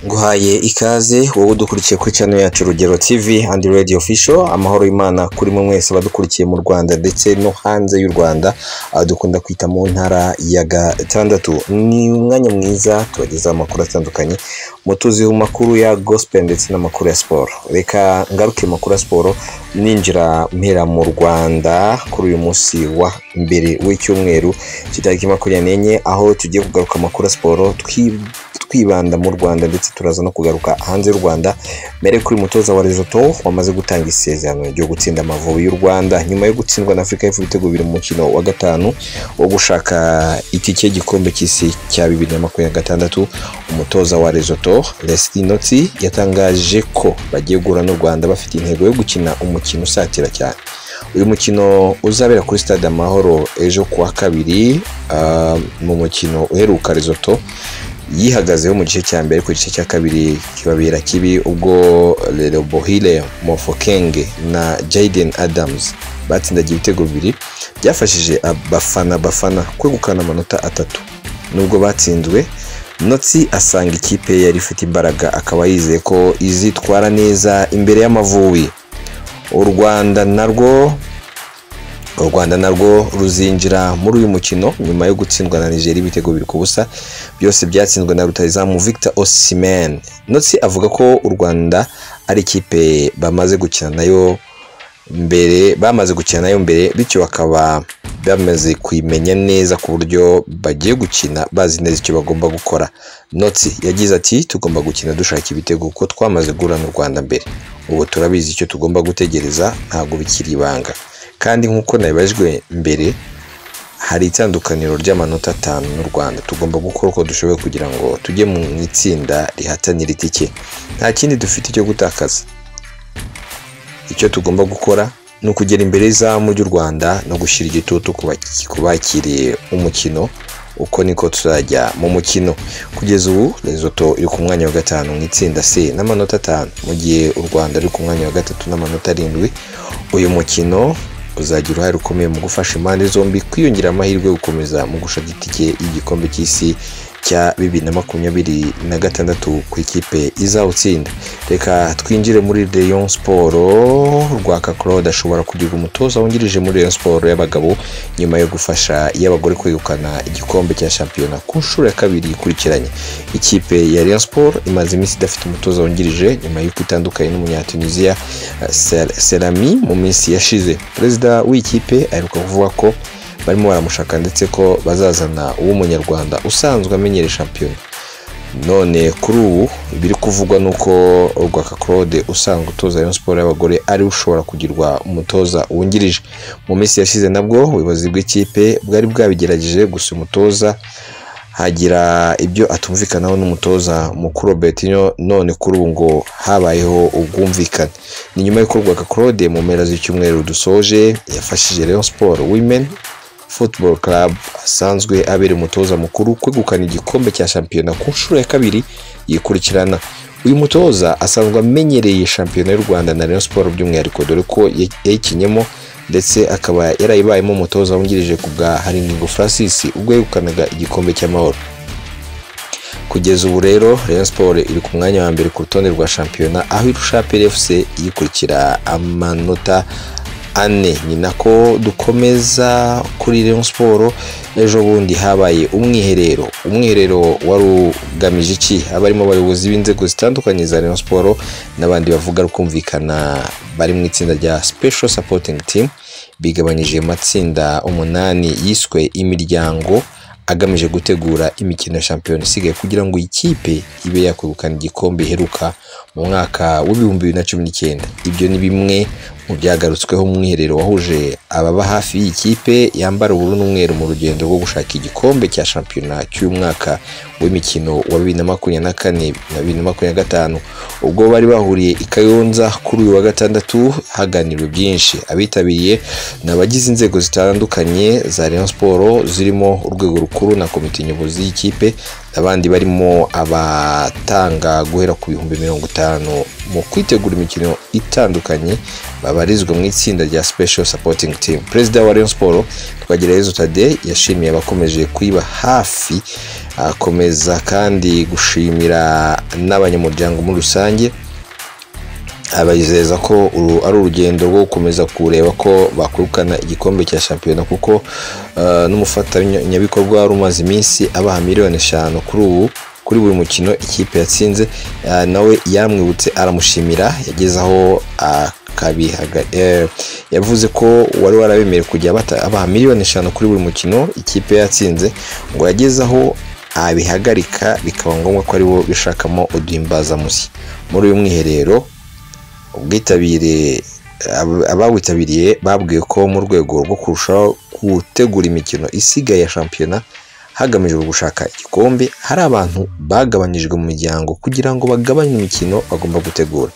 Nguhaye ikaze wowe udukurikiye kuri channel yacu Rugero TV and Radio Official. Amahoro y'Imana kuri mwe mwese badukurikiye mu Rwanda ndetse no hanze y'u Rwanda, dukunda kwita mu ntara ya gatandatu. Ni umwanya mwiza tubageza amakuru atandukanye, mutuzi makuru ya gospel ndetse n'amakuru ya sport. Reka ngaruke makuru ya sport ninjira mpera mu Rwanda kuri uyu munsi wa mbere w'icyumweru kitariki 24, aho tugiye kugaruka makuru ya sport twibanda mu Rwanda ndetse turaza no kugaruka hanze y'u Rwanda. Mere kuri mutoza wa Lesotho wamaze gutanga isezerano ryo gutsinda Amavubi y'u Rwanda nyuma yo gutsindwa na Afrika y'Epfo ibitego bibiri mu mukino wa gatanu wo gushaka itike y'igikombe cy'isi cya 2026. Umutoza wa Lesotho Leslie Notsi yatangaje ko bagiye guhura n'u Rwanda bafite intego yo gukina umukino usatira cyane. Uyu mukino uzabera kuri Stade Amahoro ejo kuwa kabiri. Mu mukino uheruka Lesotho yihagazeho mu gice cya mbere, ku gice cya kabiri kibabera kibi ubwo Lebohile Mofokeng na Jaden Adams batsindagiye ibitego bibiri byafashije abafana kwegukana amanota 3. Nubwo batsinzwe, Notsi asanga ikipe yari ifite imbaraga, akaba yizeye ko izitwara neza imbere y'Amavubi. U Rwanda narwo ruzinjira muri uyu mukino nyuma yo gutsindwa na Nigeria ibitego bibiri ku busa, byose byatsinzwe na rutahizamu Victor Osimhen. Notsi avuga ko u Rwanda ari ikipe bamaze gukina nayo mbere, bityo bakaba bamaze kwimenya neza ku buryo bagiye gukina bazi neza icyo bagomba gukora. Notsi yagize ati, tugomba gukina dushaka ibitego kuko twamaze guhura n'u Rwanda mbere, ubu turabizi icyo tugomba gutegereza, ntabwo bikiri ibanga. Kandi nkuko nabibajwe mbere, hari itandukaniro ry'amanota 5 n'u Rwanda. Tugomba gukora uko dushoboye kugira ngo tujye mu itsinda rihatanira itike. Nta kindi dufite cyo gutakaza. Icyo tugomba gukora ni ukugera imbere y'izamu ry'u Rwanda no gushyira igitutu kubakiriye umukino. Uko niko tuzajya mu mukino. Kugeza ubu Lesotho iri ku mwanya wa 5 mu itsinda C n'amanota 5, mu gihe u Rwanda ruri ku mwanya wa 3 n'amanota 7. Uyu mukino uzagira uruhare rukomeye mu gufasha impande zombi kwiyongera amahirwe yo gukomeza mu gushaka itike y'igikombe cy'isi cya 2026 ku ikipe izawutsinda. Reka twinjire muri Rayon Sport. Rwaka Claude ashobora kugira umutoza wungirije muri Rayon Sport y'abagabo nyuma yo gufasha y'abagore kwegukana igikombe cya shampiyona ku nshuro ya 2 ikurikiranye. Ikipe ya Rayon Sport imaze iminsi idafite umutoza wungirije nyuma y'uko itandukanye n'Umunyatunisia Selami mu minsi yashize. Perezida w'ikipe aheruka kuvuga ko barimo baramushaka ndetse ko bazazana uw'umunyarwanda usanzwe amenyere shampiyona. None kuri ubu ibiri kuvugwa nuko Rwaka Claude usanzwe utoza Rayon Sport y'abagore ari ushobora kugirwa umutoza wungirije. Mu minsi yashize nabwo ubuyobozi bw'ikipe bwari bwabigerageje, gusa umutoza hagira ibyo atumvikanaho n'umutoza mukuru Betinho. None kuri ubu ngo habayeho ubwumvikane. Ni nyuma y'uko Rwaka Claude mu mpera z'icyumweru dusoje yafashije Rayon Sport Women Football Club asanzwe abere umutoza mukuru kwegukana igikombe cya shampiyona ku nshuro ya 2 yikurikirana. Uyu mutoza asanzwe amenyereye shampiyona y'u Rwanda na Rayon Sport by'umwihariko, dore ko yayikinyemo ndetse akaba yarayibayemo umutoza wungirije ku bwa Haringingo Francis ubwo yegukanaga igikombe cy'amahoro. Kugeza ubu rero Rayon Sport iri ku mwanya wa mbere ku rutonde rwa shampiyona, aho irusha PFC yikurikira amanota 4. Ni nako dukomeza kuri Rayon Sport. Ejo bundi habaye umwiherero warugamije iki? Abarimo abayobozi b'inzego zitandukanye za Rayon Sport n'abandi bavuga rukumvikana bari mu itsinda rya Special Supporting Team, bigabanyije matsinda 8 yiswe imiryango, agamije gutegura imikino ya shampiyona isigaye kugira ngo ikipe ibe yakwegukana igikombe iheruka mu mwaka wa 2019. Ibyo ni bimwe mu byagarutsweho mu mwiherero wahuje ababa hafi y'ikipe yambara ubururu n'umweru mu rugendo rwo gushaka igikombe cya shampiyona cy'umwaka w'imikino wa 2024 na 2025, ubwo bari bahuriye i Kayonza kuri uyu wa gatandatu. Haganirwa byinshi. Abitabiriye n'abagize inzego zitandukanye za Rayon Sport zirimo urwego rukuru na komite nyobozi y'ikipe, abandi barimo abatanga guhera ku 50,000 mu kwitegura imikino itandukanye babarizwa mu itsinda rya Special Supporting Team. Perezida wa Rayon Sport Twagirayezu Tade yashimiye abakomeje kwiba hafi, akomeza kandi gushimira n'abanyamuryango muri rusange, abayizeza ko ari urugendo rwo gukomeza kureba ko bakurukana igikombe cya shampiyona, kuko n'umufatanyabikorwa rumaze iminsi abaha miliyoni 5 kuri buri mukino ikipe yatsinze. Nawe yamwibutse aramushimira, yagezaho yavuze ko wari warabemeye kujya abaha miliyoni 5 kuri buri mukino ikipe yatsinze, ngo yagezaho abihagarika bikaba ngombwa ko ari bo bishakamo uduhimbaza musi. Muri uyu mwiherero abawitabiriye babwiye ko mu rwego rwo kurushaho gutegura imikino isigaye ya shampiyona hagamijwe gushaka igikombe, hari abantu bagabanyijwe mu miryango kugira ngo bagabanye imikino bagomba gutegura.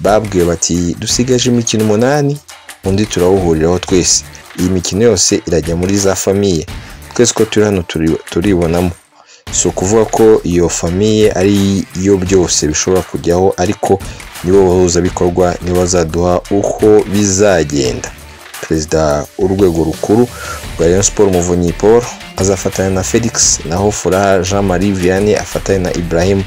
Babwiye bati dusigaje imikino 8, undi turawuhuriraho twese. Iyi mikino yose irajya muri za famiye, twese ko turi hano turibonamo. So kuvuga ko iyo famiye ari yo byose bishobora kujyaho, ariko nibo bahuza bikorwa nibo bazaduha uko bizagenda. Perezida w'urwego rukuru rwa Rayon Sport Muvunyi Paul azafatanya na Felix, naho Furaha Jean Marie Vianney afatanya na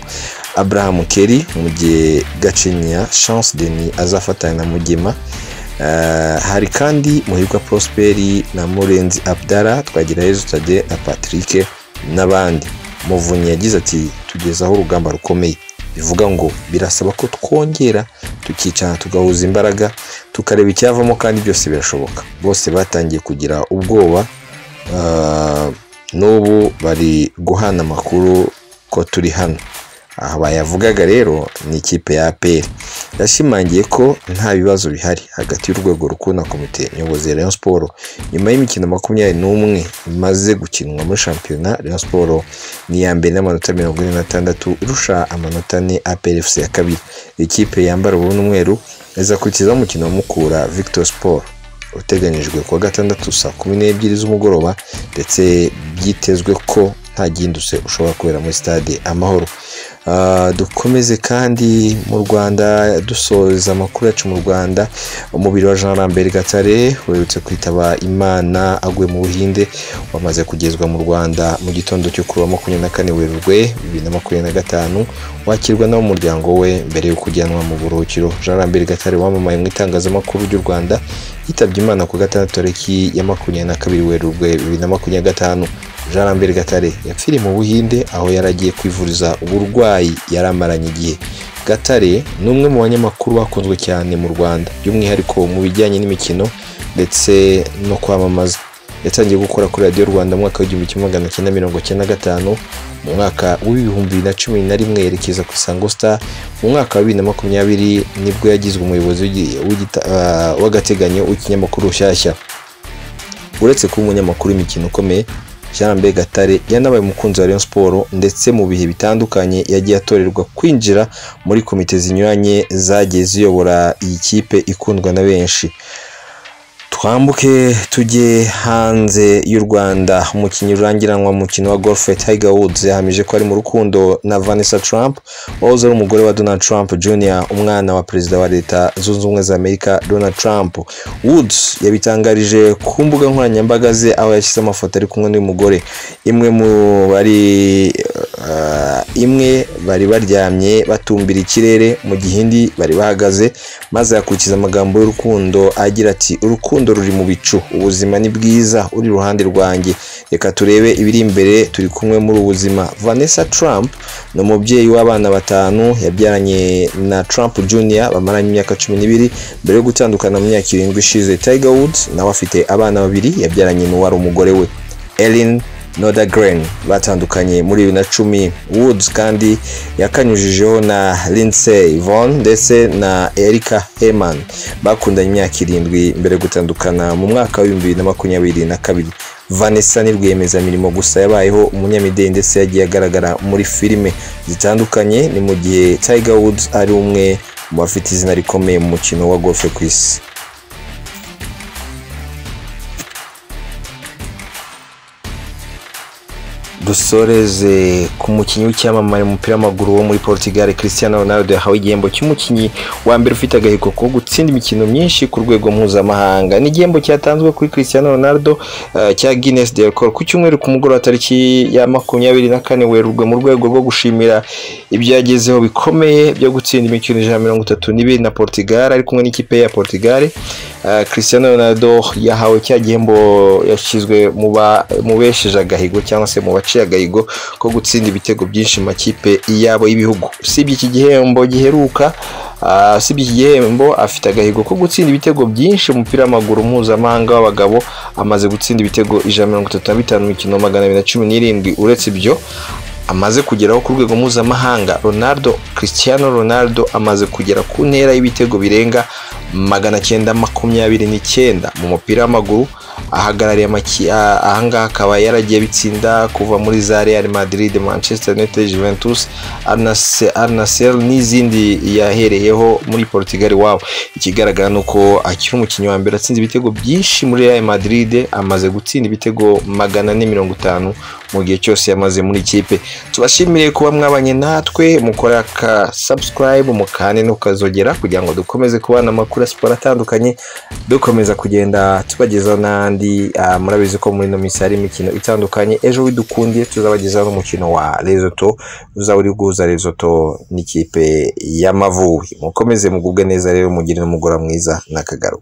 Abraham Kelly, mu gihe Gacinya Chance Denis azafatanya na Mugema. Hari kandi Muhirwa Prosperi na Murenzi Abdallah, Twagirayezu Tade na Patrick n'abandi. Muvunyi yagize ati tugezaho urugamba rukomeye, bivuga ngo birasaba ko twongera tukicana tugahuza imbaraga tukareba icyavamo, kandi byose birashoboka. Bose batangiye kugira ubwoba, n'ubu bari guhana amakuru ko turi hano. Aha bayavugaga rero ni ikipe ya APR. Yashimangiye ko nta bibazo bihari hagati y'urwego rukuru na komite nyobozi ya Rayon Sport. Nyuma y'imikino 21 imaze gukinwa muri shampiyona, Rayon Sport ni ya mbere n'amanota 46 irusha amanota 4 APR FC ya kabiri. Ikipe yambara ubururu n'umweru izakurikiza umukino wa Mukura Victor Sport uteganyijwe kuwa gatandatu saa 12 z'umugoroba, ndetse byitezwe ko nta gindutse ushobora kubera muri stade Amahoro. Dukomeze kandi mu Rwanda, dusoza amakuru yacu mu Rwanda. Umubiri wa Jean Lambert Gatare werutse kwitaba Imana aguye mu Buhinde, wamaze kugezwa mu Rwanda mu gitondo cyo kuri 24 Werurwe 2025, wakirwa n'umuryango we mbere yo kujyanwa mu buruhukiro. Jean Lambert Gatare wamamaye mu itangazamakuru ry'u Rwanda yitabye Imana ku gatandatu tariki ya 22 Werurwe 2025. Jean Lambert Gatare yapfiriye mu Buhinde aho yaragiye kwivuriza uburwayi yaramaranye igihe. Gatare ni umwe mu banyamakuru bakunzwe cyane mu Rwanda, by'umwihariko mu bijyanye n'imikino ndetse no kwamamaza. Yatangiye gukora kuri Radio Rwanda mu mwaka w'1995, mu mwaka w'2011 yerekeza ku Isango Star. Mu mwaka wa 2020 nibwo yagizwe umuyobozi w'agateganyo w'ikinyamakuru Rushyashya. Uretse kuba umunyamakuru w'imikino ukomeye, Jean Lambert Gatare yanabaye umukunzi wa Rayon Sport, ndetse mu bihe bitandukanye yagiye atorerwa kwinjira muri komite zinyuranye zagiye ziyobora iyi kipe ikundwa na benshi. Twambuke tujye hanze y'u Rwanda. Umukinnyi urangiranwa mu mukino wa golf Tiger Woods yahamije ko ari mu rukundo na Vanessa Trump, wahoze ari umugore wa Donald Trump Jr., umwana wa perezida wa Leta Zunze Ubumwe za Amerika Donald Trump. Woods yabitangarije ku mbuga nkoranyambaga ze, aho yashyize amafoto ari kumwe n'umugore. Imwe bari baryamye batumbira ikirere, mu gihe indi bari bahagaze, maze yakurikiza amagambo y'urukundo agira ati urukundo ruri mu bicu, ubuzima ni bwiza uri ruhande rwanjye, reka turebe ibiri imbere, turi kumwe muri ubuzima. Vanessa Trump ni umubyeyi w'abana 5 yabyaranye na Trump Jr. bamaranye imyaka 12 mbere yo gutandukana mu myaka 7 ishize. Tiger Woods nawe afite abana 2 yabyaranye n'uwari umugore we Ellen Nordegren, batandukanye muri 2010. Woods kandi yakanyujijeho na Lindsey Vonn ndetse na Erika Heyman, bakundanye imyaka 7 mbere gutandukana mu mwaka wa 2022. Vanessa ni rwiyemezamirimo gusa, yabayeho umunyamideli ndetse yagiye agaragara muri filime zitandukanye, ni mu gihe Tiger Woods ari umwe mu bafite izina rikomeye mu mukino wa golf ku isi. dusoreze ku mukinnyi w'icyamamare mu mupira w'amaguru wo muri Portugal Cristiano Ronaldo yahawe igihembo cy'umukinnyi wa mbere ufite agahigo ko gutsinda imikino myinshi ku rwego mpuzamahanga. Ni igihembo cyatanzwe kuri Cristiano Ronaldo cya Guinness de Record ku cyumweru ku mugoroba tariki ya 24 Werurwe mu rwego rwo gushimira ibyagezeho bikomeye byo gutsinda imikino 132 na Portugal ari kumwe n'ikipe ya Portugal. Cristiano Ronaldo yahawe cya gihembo yashizwe mu besheje agahigo cyangwa se mu baciye agahigo ko gutsinda ibitego byinshi mu makipe yabo y'ibihugu. Usibye iki gihembo giheruka usibye iki gihembo afite agahigo ko gutsinda ibitego byinshi mu mupira w'amaguru mpuzamahanga w'abagabo, amaze gutsinda ibitego 135 mu mikino 217. Uretse ibyo amaze kugeraho ku rwego mpuzamahanga, Cristiano Ronaldo amaze kugera ku ntera y'ibitego birenga 929 mu mupira w'amaguru. Ahagarariye ahangaha akaba yaragiye bitsinda kuva muri za Real Madrid, Manchester United, Juventus, Al Nassr n'izindi yahereyeho muri Portugal wabo. Ikigaragara nuko akiri umukinnyi wa mbere atsinze ibitego byinshi muri Real Madrid, amaze gutsinda ibitego 450 mu gihe cyose yamaze muri ikipe. Tubashimire kuba mwabanye natwe, mukora ka subscribe, mukane n'ukazogera kugira ngo dukomeze kubana amakuru ya siporo atandukanye, dukomeza kugenda tubagezaho n'andi. Murabizi ko muri no misari imikino itandukanye. Ejo widukundiye tuzabagezaho n'umukino wa Lesotho, uzaba uri guhuza Lesotho n'ikipe y'Amavubi. Mukomeze mugubwe neza rero, mugire n'umugoroba mwiza n'akagaruka.